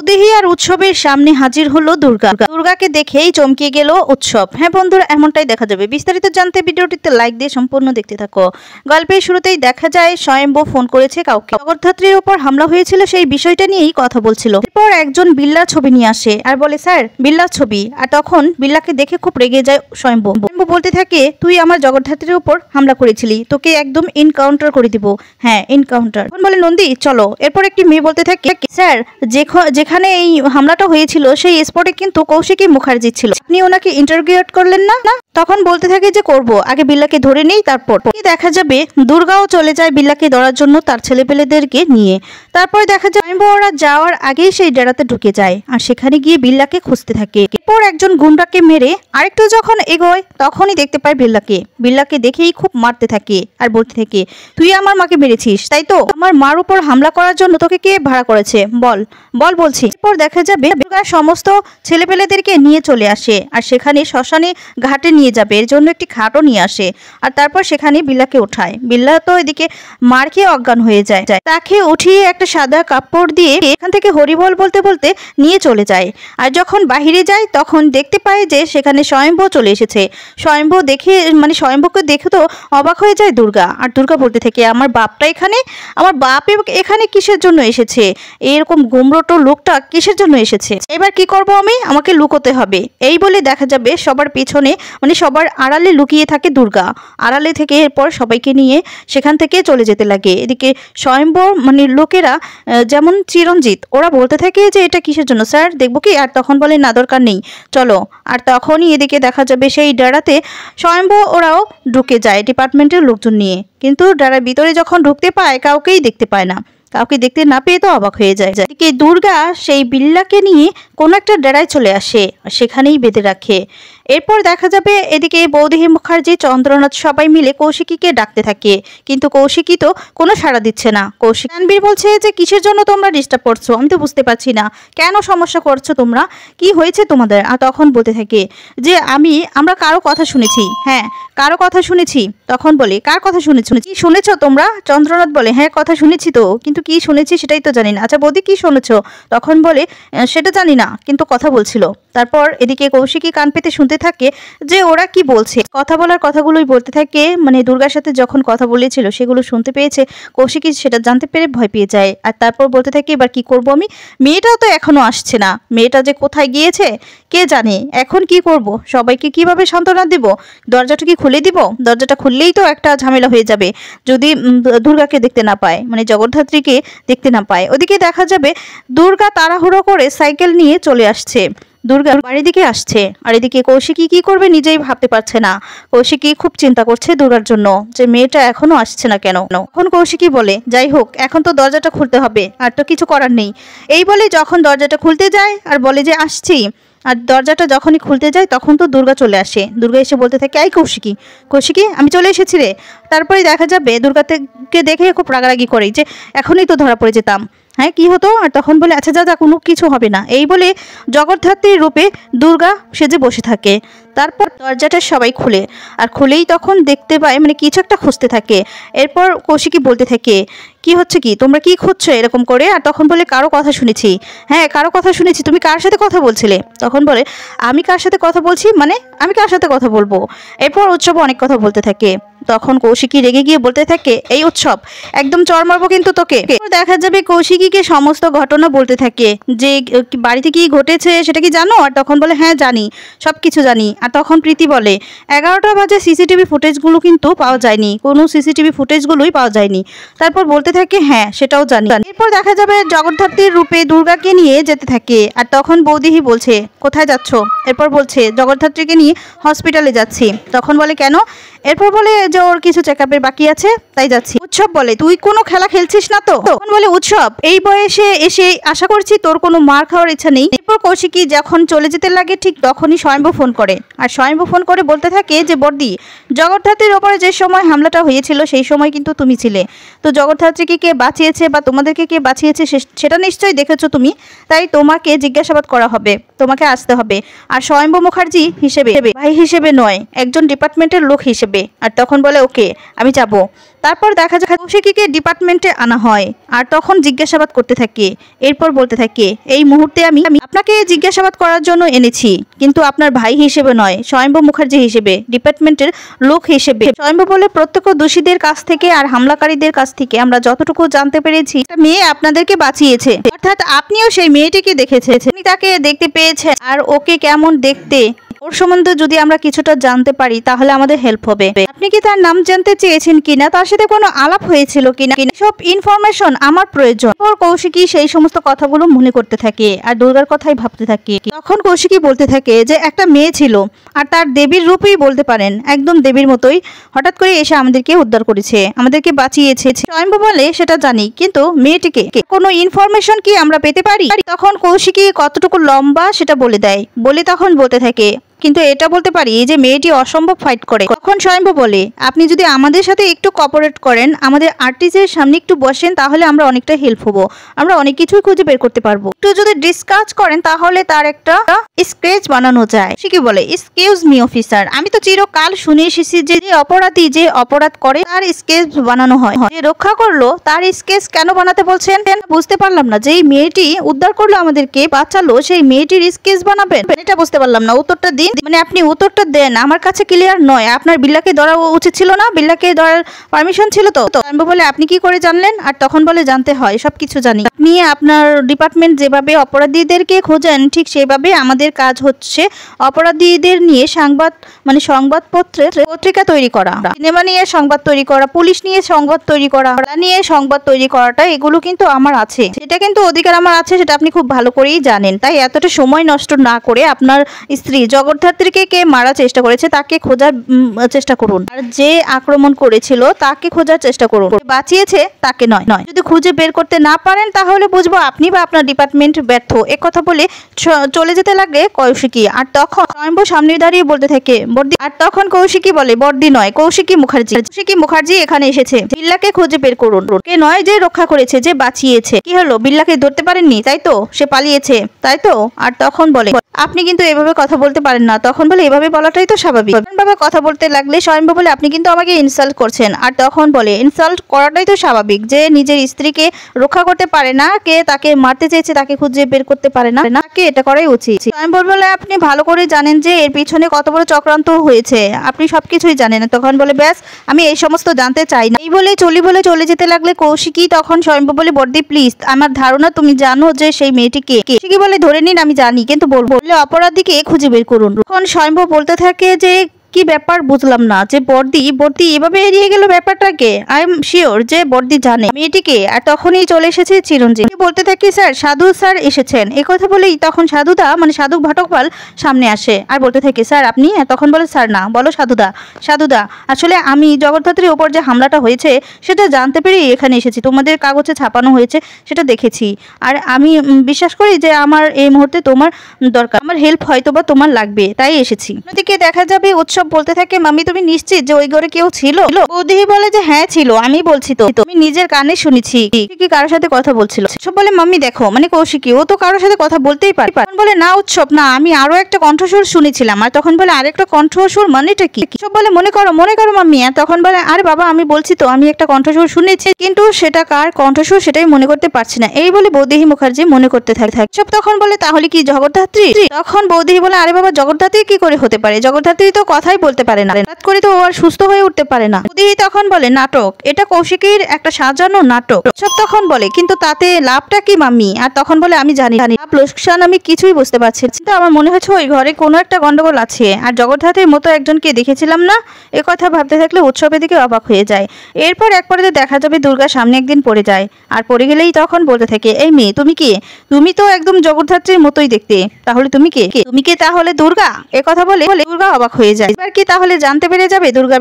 উদেহি আর উৎসবের সামনে হাজির হলো দুর্গা। দুর্গাকে দেখেই চমকে গেল উৎসব। হ্যাঁ বন্ধুরা, এমনটাই দেখা যাবে। বিস্তারিত জানতে ভিডিওটিতে লাইক দিয়ে সম্পূর্ণ দেখতে থাকো। গল্পের শুরুতেই দেখা যায় স্বয়ম্ভু ফোন করেছে কাউকে। জগদ্ধাত্রীর উপর হামলা হয়েছিল সেই বিষয়টা নিয়েই কথা বলছিল। এরপর একজন বিল্লার ছবি নিয়ে আসে আর বলে, স্যার বিল্লার ছবি। আর তখন বিল্লাকে দেখে খুব রেগে যায় স্বয়ম্ভু। বলতে থাকে, তুই আমার জগদ্ধাত্রীর উপর হামলা করেছিলি, তোকে একদম এনকাউন্টার করে দিব। হ্যাঁ, এনকাউন্টার। বলে, নন্দী চলো। এরপর একটি মেয়ে বলতে থাকে, স্যার যেখানে এই হামলাটা হয়েছিল সেই স্পটে কিন্তু কৌশিকী মুখার্জি ছিল, আপনি ওনাকে ইন্টারভিউ করলেন না? তখন বলতে থাকে যে করব, আগে বিল্লাকে ধরে নেই তারপর। দেখা যাবে দুর্গাও চলে যায় বিল্লাকে ধরার জন্য তার ছেলেপেলেদেরকে নিয়ে। তারপর দেখা যায় ওরা যাওয়ার আগেই সেই ডেরাতে ঢুকে যায় আর সেখানে গিয়ে বিল্লাকে খুঁজতে থাকে। এরপর একজন গুন্ডাকে মেরে আরেকটু যখন এগোয় তখনই দেখতে পায় বিল্লাকে দেখেই খুব মারতে থাকে আর বলতে থাকে, তুই আমার মাকে মেরেছিস তাই তো? আমার মার উপর হামলা করার জন্য তোকে কে ভাড়া করেছে বল বলছি। এরপর দেখা যাবে দুর্গা সমস্ত ছেলেপেলেদেরকে নিয়ে চলে আসে আর সেখানে শ্মশানে ঘাটে নিয়ে যাবে এর জন্য একটি খাটও নিয়ে আসে। আর তারপর সেখানে বিল্লাকে ওঠায়। বিল্লা তো এদিকে মার খেয়ে অজ্ঞান হয়ে যায়। তাকে উঠিয়ে একটা সাদা কাপড় দিয়ে এখান থেকে হরিবল বলতে বলতে নিয়ে চলে যায়। আর যখন বাহিরে যায় তখন দেখতে পায় যে সেখানে স্বয়ম্ভু চলে এসেছে। স্বয়ম্ভুকে দেখে তো অবাক হয়ে যায় দুর্গা। আর দুর্গা বলতে থাকে, আমার বাপটা এখানে, আমার বাপ এখানে কিসের জন্য এসেছে? এরকম গুমরোটো লোকটা কিসের জন্য এসেছে? এবার কি করব আমি? আমাকে লুকোতে হবে। এই বলে দেখা যাবে সবার পিছনে সবার আড়ালে লুকিয়ে থাকে দুর্গা। আড়ালে থেকে এরপর সবাইকে নিয়ে সেখান থেকে চলে যেতে লাগে। এদিকে স্বয়ম্ভু লোকেরা যেমন চিরঞ্জিত ওরা বলতে থাকে যে এটা কিসের জন্য স্যার, দেখবো কি? আর তখন বলে, না দরকার নেই, চলো। আর তখনই এদিকে দেখা যাবে সেই ডেরাতে স্বয়ম্ভু ওরাও ঢুকে যায় ডিপার্টমেন্টের লোকজন নিয়ে। কিন্তু ডেরার ভিতরে যখন ঢুকতে পায় কাউকেই দেখতে পায় না। কাউকে দেখতে না পেয়ে তো অবাক হয়ে যায়। এদিকে দুর্গা সেই বিল্লাকে নিয়ে কোনো একটা ডেরায় চলে আসে আর সেখানেই বেঁধে রাখে। এরপর দেখা যাবে এদিকে বৌদেহী মুখার্জি, চন্দ্রনাথ সবাই মিলে কৌশিকীকে ডাকতে থাকে, কিন্তু কৌশিকী তো কোনো সাড়া দিচ্ছে না। তানবীর বলছে যে কিসের জন্য তোমরা ডিস্টার্ব করছো, আমি তো বুঝতে পারছি না, কেন সমস্যা করছো তোমরা, কি হয়েছে তোমাদের? আর তখন বলতে থাকে যে আমরা কারো কথা শুনেছি। হ্যাঁ, কারো কথা শুনেছি। তখন বলে, কার কথা শুনেছো? কি শুনেছো তোমরা? চন্দ্রনাথ বলে, হ্যাঁ কথা শুনেছি তো, কিন্তু কি শুনেছি সেটাই তো জানি না। আচ্ছা বৌদি, কি শুনেছো? তখন বলে, সেটা জানি না, কিন্তু কথা বলছিল। তারপর এদিকে কৌশিকী কান পেতে শুনতে থাকে যে ওরা কি বলছে। কথা বলার কথাগুলোই বলতে থাকে। দুর্গার সাথে যখন কথা বলেছিল সেগুলো শুনতে পেয়েছে কৌশিকী, সেটা জানতে পেরে ভয় পেয়ে যায়। আর তারপর বলতে থাকে, এবার কি করব আমি? মেয়েটাও তো এখনো আসছে না, মেয়েটা যে কোথায় গিয়েছে কে জানে, এখন কি করব? সবাইকে কিভাবে সান্ত্বনা দিব? দরজাটা কি খুলে দিব? দরজাটা খুললেই তো একটা ঝামেলা হয়ে যাবে যদি দুর্গাকে দেখতে না পায়, জগদ্ধাত্রীকে দেখতে না পায়। ওদিকে দেখা যাবে দুর্গা তাড়াহুড়ো করে সাইকেল নিয়ে চলে আসছে, দুর্গার বাড়ির দিকে আসছে। আর এদিকে কৌশিকী কি করবে নিজেই ভাবতে পারছে না। কৌশিকী খুব চিন্তা করছে দুর্গার জন্য, যে মেয়েটা এখনো আসছে না কেন। তখন কৌশিকী বলে, যাই হোক এখন তো দরজাটা খুলতে হবে, আর তো কিছু করার নেই। এই বলে যখন দরজাটা খুলতে যায় আর বলে যে আসছি, আর দরজাটা যখনই খুলতে যায় তখন তো দুর্গা চলে আসে। দুর্গা এসে বলতে থাকে, এই কৌশিকী আমি চলে এসেছি রে। তারপরে দেখা যাবে দুর্গাকে দেখে খুব রাগারাগি করে যে এখনই তো ধরা পড়ে যেতাম, হ্যাঁ কি হতো? আর তখন বলে, আচ্ছা যা কোনো কিছু হবে না। এই বলে জগদ্ধাত্রীর রূপে দুর্গা সেজে বসে থাকে। তারপর দরজাটা সবাই খুলে, আর খুলেই তখন দেখতে পায় কিছু একটা খুঁজতে থাকে। এরপর কৌশিকী বলতে থাকে, কি হচ্ছে কি, তোমরা কি খুঁজছো এরকম করে? আর তখন বলে, কারো কথা শুনেছি। হ্যাঁ কারো কথা শুনেছি, তুমি কার সাথে কথা বলছিলে? তখন বলে, আমি কার সাথে কথা বলছি আমি কার সাথে কথা বলবো? এরপর উৎসব অনেক কথা বলতে থাকে। তখন কৌশিকী রেগে গিয়ে বলতে থাকে, এই উৎসব একদম চড় মারবো কিন্তু তোকে। দেখা যাবে কৌশিকীকে সমস্ত ঘটনা বলতে থাকে যে বাড়িতে কি ঘটেছে সেটা কি জানো? আর তখন বলে, হ্যাঁ জানি, সব কিছু জানি। আর তখন প্রীতি বলে, 11টা বাজে সিসিটিভি ফুটেজগুলো কিন্তু পাওয়া যায়নি, কোনো সিসিটিভি ফুটেজগুলোই পাওয়া যায়নি। তারপর বলতে থাকে, হ্যাঁ সেটাও জানি। এরপর দেখা যাবে জগদ্ধাত্রীর রূপে দুর্গাকে নিয়ে যেতে থাকে। আর তখন বৌদিহি বলছে, কোথায় যাচ্ছ? এরপর বলছে, জগদ্ধাত্রীকে নিয়ে হসপিটালে যাচ্ছি। তখন বলে, কেন? এরপর বলে যে ওর কিছু চেকআপের বাকি আছে তাই যাচ্ছি। উৎসব বলে, তুই কোনো খেলা খেলছিস না তো? তখন বলে উৎসব, এই বয়সে এসে আশা করছি তোর কোনো মার খাওয়ার ইচ্ছা নেই। এরপর কৌশিকী যখন চলে যেতে লাগে ঠিক তখনই স্বয়ম্ভু ফোন করে। আর স্বয়ম্ভু ফোন করে বলতে থাকে যে বর্দি, জগদ্ধাত্রীর ওপরে যে সময় হামলাটা হয়েছিল সেই সময় কিন্তু তুমি ছিলে, তো জগদ্ধাত্রীকে কে বাঁচিয়েছে বা তোমাদেরকে কে বাঁচিয়েছে সেটা নিশ্চয়ই দেখেছো তুমি, তাই তোমাকে জিজ্ঞাসাবাদ করা হবে, তোমাকে আসতে হবে। আর স্বয়ম্ভু মুখার্জি হিসেবে ভাই হিসেবে নয়, একজন ডিপার্টমেন্টের লোক হিসেবে। হিসেবে। আর তখন বলে ওকে আমি যাব। তারপর দেখা যায় কৌশিকীকে ডিপার্টমেন্টে আনা হয় আর তখন জিজ্ঞাসাবাদ করতে থাকে। এরপর বলতে থাকে এই মুহূর্তে আমি আপনাকে জিজ্ঞাসাবাদ করার জন্য এনেছি, কিন্তু আপনার ভাই হিসেবে নয়, স্বয়ম্ভ মুখার্জি হিসেবে, ডিপার্টমেন্টের লোক হিসেবে। স্বয়ম্ভ বলে প্রত্যক্ষ দোষীদের কাছ থেকে আর হামলাকারীদের কাছ থেকে আমরা যতটুকু জানতে পেরেছি একটা মেয়ে আপনাদেরকে বাঁচিয়েছে, অর্থাৎ আপনিও সেই মেয়েটিকে দেখেছেন, আপনি তাকে দেখতে পেয়েছেন আর ওকে কেমন দেখতে ওর সম্বন্ধে যদি আমরা কিছুটা জানতে পারি তাহলে আমাদের হেল্প হবে। আপনি কি তার নাম জানতে চেয়েছেন কিনা, তার সাথে কোনো আলাপ হয়েছিল কিনা, সব ইনফরমেশন আমার প্রয়োজন। কৌশিকী সেই সমস্ত কথাগুলো মনে করতে থাকে আর দুর্গার কথাই ভাবতে থাকে। তখন কৌশিকী বলতে থাকে যে একটা মেয়ে ছিল আর তার দেবীর রূপই বলতে পারেন, একদম দেবীর মতোই হঠাৎ করে এসে আমাদেরকে উদ্ধার করেছে, আমাদেরকে বাঁচিয়েছে। স্বয়ম্ভ বলে সেটা জানি, কিন্তু মেয়েটিকে কোনো ইনফরমেশন কি আমরা পেতে পারি? তখন কৌশিকী কতটুকু লম্বা সেটা বলে দেয়, বলে তখন বলতে থাকে কিন্তু এটা বলতে পারি যে মেয়েটি অসম্ভব ফাইট করে। তখন স্বয়ম্ভ বলে আপনি যদি আমাদের সাথে একটু কোঅপারেট করেন, আমাদের আর্টিস্টের সামনে একটু বসেন, তাহলে আমরা অনেকটা হেল্প হবো, আমরা অনেক কিছুই খুঁজে বের করতে পারবো। একটু যদি ডিসকাস করেন তাহলে তার একটা স্কেচ বানানো যায়। সে কি বলে এক্সকিউজ মি অফিসার, আমি তো চিরকাল শুনে এসেছি যে অপরাধী যে অপরাধ করে তার স্কেচ বানানো হয়, যে রক্ষা করলো তার স্কেচ কেন বানাতে বলছেন? বুঝতে পারলাম না, যেই মেয়েটি উদ্ধার করলো আমাদেরকে বাঁচালো সেই মেয়েটির স্কেচ বানাবেন, এটা বুঝতে পারলাম না। উত্তরটা দিন, মানে আপনি উত্তরটা দেন, আমার কাছে ক্লিয়ার নয়। আপনার বিল্লাকে ধরা উচিত ছিল না? বিল্লাকে ধরার পারমিশন ছিল তো? স্বয়ম্ভ বলে আপনি কি করে জানলেন? আর তখন বলে জানতে হয়, সবকিছু জানি। আপনি আপনার ডিপার্টমেন্ট যেভাবে অপরাধীদেরকে খোঁজেন ঠিক সেভাবে আমাদের কাজ হচ্ছে অপরাধীদের নিয়ে পত্রিকা তৈরি করা, সিনেমা নিয়ে সংবাদ তৈরি করা, পুলিশ নিয়ে সংবাদ তৈরি করা, নিয়ে সংবাদ তৈরি করাটা, এগুলো কিন্তু আমার আছে, সেটা কিন্তু অধিকার আমার আছে, সেটা আপনি খুব ভালো করেই জানেন। তাই এতটা সময় নষ্ট না করে আপনার স্ত্রী জগদ্ধাত্রীকে কে মারার চেষ্টা করেছে তাকে খোঁজার চেষ্টা করুন, আর যে আক্রমণ করেছিল তাকে খোঁজার চেষ্টা করুন, বাঁচিয়েছে তাকে নয়। যদি খুঁজে বের করতে না পারেন তাহলে বুঝবো আপনি বা আপনার ডিপার্টমেন্ট ব্যর্থ। একথা বলে চলে যেতে লাগে কৌশিকী। আর তখন স্বয়ম্ভ সামনে দাঁড়িয়ে বলতে থাকে বর্দি। আর তখন কৌশিকী বলে বর্দি নয়, কৌশিকী মুখার্জি এখানে এসেছে, বিল্লাকে খুঁজে বের করুন, কে নয় যে রক্ষা করেছে, যে বাঁচিয়েছে। কি হলো, বিল্লাকে ধরতে পারেননি তাই তো? সে পালিয়েছে তাই তো? আর তখন বলে আপনি কিন্তু এভাবে কথা বলতে পারেন না। তখন বলে এভাবে বলাটাই তো স্বাভাবিক। ভাবে কথা বলতে লাগলে স্বয়ম্ভ বলে আপনি কিন্তু আমাকে ইনসাল্ট করছেন। আর তখন বলে ইনসাল্ট করাটাই তো স্বাভাবিক, যে নিজের স্ত্রীকে রক্ষা করতে পারে না, কে তাকে মারতে চেয়েছে তাকে খুঁজে বের করতে পারে না, তাকে এটা করাই উচিত। স্বয়ম্ভ বলে আপনি ভালো করে জানেন যে এর পিছনে কত বড় চক্রান্ত হয়েছে, আপনি সবকিছুই জানেন। তখন বলে ব্যাস আমি এই সমস্ত জানতে চাই না। এই বলে চলে যেতে লাগলে কৌশিকী। তখন স্বয়ম্ভ বলে বর্দি প্লিজ, আমার ধারণা তুমি জানো যে সেই মেয়েটি কে। কৌশিকী বলে ধরে নিন আমি জানি, কিন্তু বললে অপরাধীকে খুঁজে বের করুন। তখন স্বয়ম্ভ বলতে থাকে যে কি ব্যাপার বুঝলাম না, যে বর্দি এভাবে এড়িয়ে গেল ব্যাপারটাকে। আই এম শিওর যে বর্দি জানে মেয়েটিকে। আর তখনই চলে এসেছে চিরঞ্জিত, বলতে থাকি স্যার সাধু স্যার এসেছেন। এই কথা বলেই তখন সাধুদা মানে সাধু ঘটকপাল সামনে আসে আর বলতে থাকে স্যার আপনি? তখন বলে স্যার না, বলো সাধুদা আসলে আমি জগদ্ধাত্রীর উপর যে হামলাটা হয়েছে সেটা জানতে পেরেই এখানে এসেছি, তোমাদের কাগজে ছাপানো হয়েছে সেটা দেখেছি, আর আমি বিশ্বাস করি যে আমার এই মুহূর্তে তোমার দরকার, আমার হেল্প হয়তো বা তোমার লাগবে, তাই এসেছি। অন্যদিকে দেখা যাবে উৎসব বলতে থাকে মাম্মি তুমি নিশ্চিত যে ওই ঘরে কেউ ছিল? বৌদি বলে যে হ্যাঁ ছিল, আমি বলছি তো, তুমি নিজের কানে শুনেছি। কি কারোর সাথে কথা বলছিল? উৎসব বলে মাম্মি দেখো, মানে কৌশিকী ও তো কারোর সাথে কথা বলতেই পারে। বলে না উৎসব না, আমি আরো একটা কণ্ঠস্বর শুনেছিলাম। আর তখন বলে আরেকটা কণ্ঠস্বর মানেটা কি? উৎসব বলে মনে করো মাম্মি। আর তখন বলে আরে বাবা আমি বলছি তো আমি একটা কণ্ঠস্বর শুনেছি, কিন্তু সেটা কার কণ্ঠস্বর সেটাই মনে করতে পারছি না। এই বলে বৌদিহি মুখার্জি মনে করতে থাকে। উৎসব তখন বলে তাহলে কি জগদ্ধাত্রী? তখন বৌদিহি বলে আরে বাবা জগদ্ধাত্রী কি করে হতে পারে? জগদ্ধাত্রী তো কথাই বলতে পারে না, হঠাৎ করে তো ও আর সুস্থ হয়ে উঠতে পারে না। বৌদিহি তখন বলে নাটক, এটা কৌশিকীর একটা সাজানো নাটক। উৎসব তখন বলে কিন্তু তাতে লাভটা কি মাম্মি? আর তখন বলে আমি জানি লাভ লোকসান আমি কিছুই বুঝতে পারছি, কিন্তু আমার মনে হচ্ছে ওই ঘরে কোনো একটা গন্ডগোল আছে, আর জগদ্ধাত্রীর মতো একজনকে দেখেছিলাম না। এ কথা ভাবতে থাকলে উৎসবের দিকে অবাক হয়ে যায়। এরপর এক পর্যায়ে দেখা যাবে দুর্গা সামনে একদিন পড়ে যায়, আর পড়ে গেলেই তখন বলতে থাকে এই মেয়ে তুমি কে? তুমি তো একদম জগদ্ধাত্রীর মতোই দেখতে, তাহলে তুমি কে? তাহলে দুর্গা? এ কথা বলে দুর্গা অবাক হয়ে যায়। এবার কি তাহলে জানতে পেরে যাবে দুর্গা